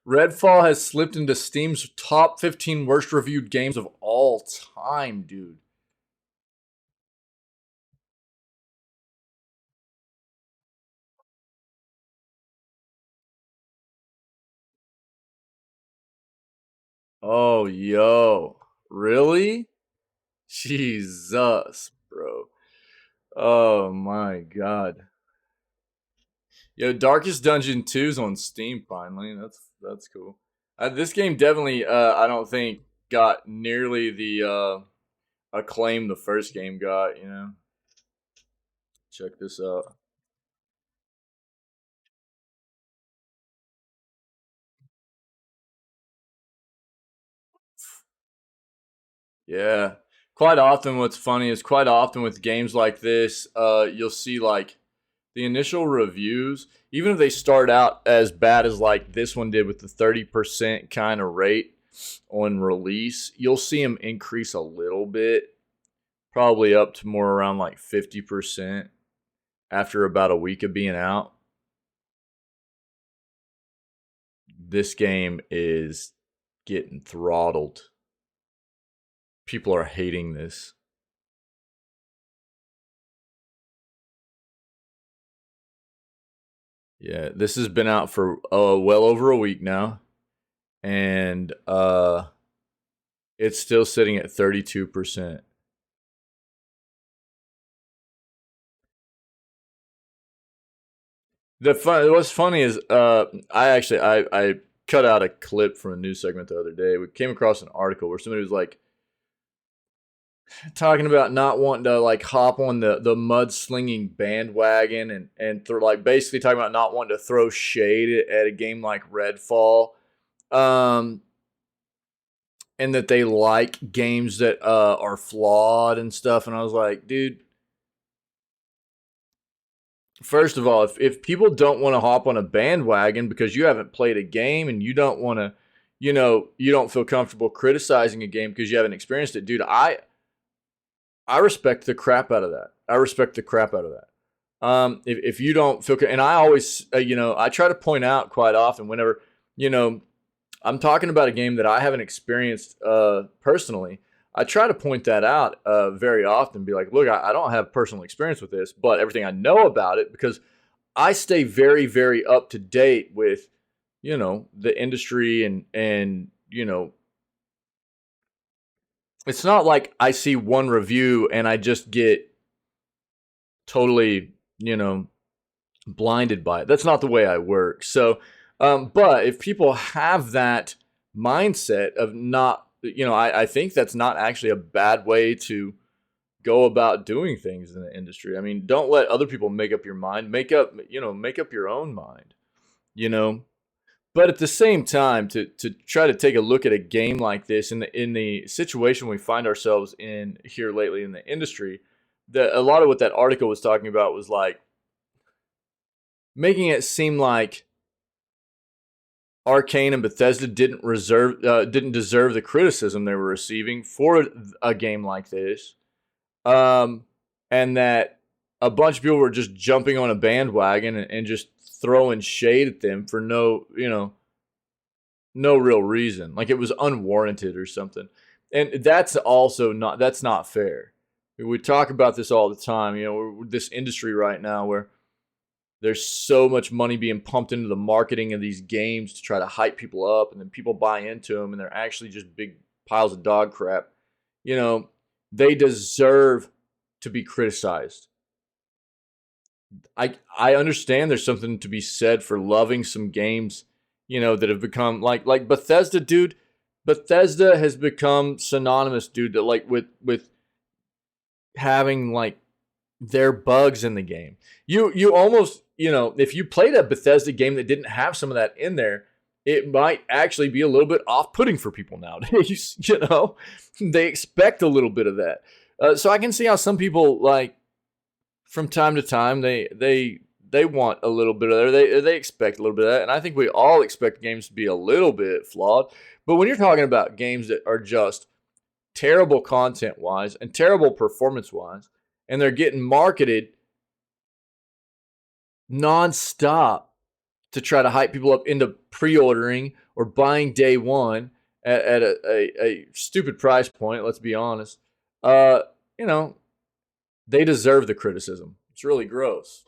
Redfall has slipped into Steam's top 15 worst reviewed games of all time, dude. Oh, yo. Really? Jesus, bro. Oh my god. Yo, Darkest Dungeon 2's on Steam finally. That's cool. This game definitely I don't think got nearly the acclaim the first game got, you know. Check this out. Yeah. Quite often what's funny is quite often with games like this, you'll see like the initial reviews, even if they start out as bad as like this one did with the 30% kind of rate on release, you'll see them increase a little bit, probably up to more around like 50% after about a week of being out. This game is getting throttled. People are hating this. Yeah, this has been out for well over a week now, and it's still sitting at 32%. What's funny is I cut out a clip from a news segment the other day. We came across an article where somebody was like talking about not wanting to like hop on the mudslinging bandwagon and like basically talking about not wanting to throw shade at a game like Redfall. Um, and that they like games that are flawed and stuff. And I was like, dude, first of all, if people don't want to hop on a bandwagon because you haven't played a game and you don't want to, you don't feel comfortable criticizing a game because you haven't experienced it, dude, I respect the crap out of that. I respect the crap out of that. If you don't feel, and I always, I try to point out quite often whenever, I'm talking about a game that I haven't experienced personally. I try to point that out very often. Be like, look, I don't have personal experience with this, but everything I know about it, because I stay very, very up to date with, the industry and it's not like I see one review and I just get totally, blinded by it. That's not the way I work. So, but if people have that mindset of not, I think that's not actually a bad way to go about doing things in the industry. I mean, don't let other people make up your mind. Make up your own mind, you know. But at the same time, to try to take a look at a game like this in the situation we find ourselves in here lately in the industry, that a lot of what that article was talking about was like making it seem like Arkane and Bethesda didn't deserve the criticism they were receiving for a game like this, um, and that a bunch of people were just jumping on a bandwagon and just throwing shade at them for no real reason, like it was unwarranted or something. And that's not fair. We talk about this all the time. We're this industry right now where there's so much money being pumped into the marketing of these games to try to hype people up, and then people buy into them, and they're actually just big piles of dog crap. They deserve to be criticized. I understand there's something to be said for loving some games, that have become like Bethesda, dude. Bethesda has become synonymous, dude, that like with having like their bugs in the game. You almost, if you played a Bethesda game that didn't have some of that in there, it might actually be a little bit off-putting for people nowadays. They expect a little bit of that. So I can see how some people like from time to time they want a little bit of that. They expect a little bit of that, and I think we all expect games to be a little bit flawed. But when you're talking about games that are just terrible content-wise and terrible performance-wise, and they're getting marketed nonstop to try to hype people up into pre-ordering or buying day one at a stupid price point, let's be honest, you know, they deserve the criticism. It's really gross.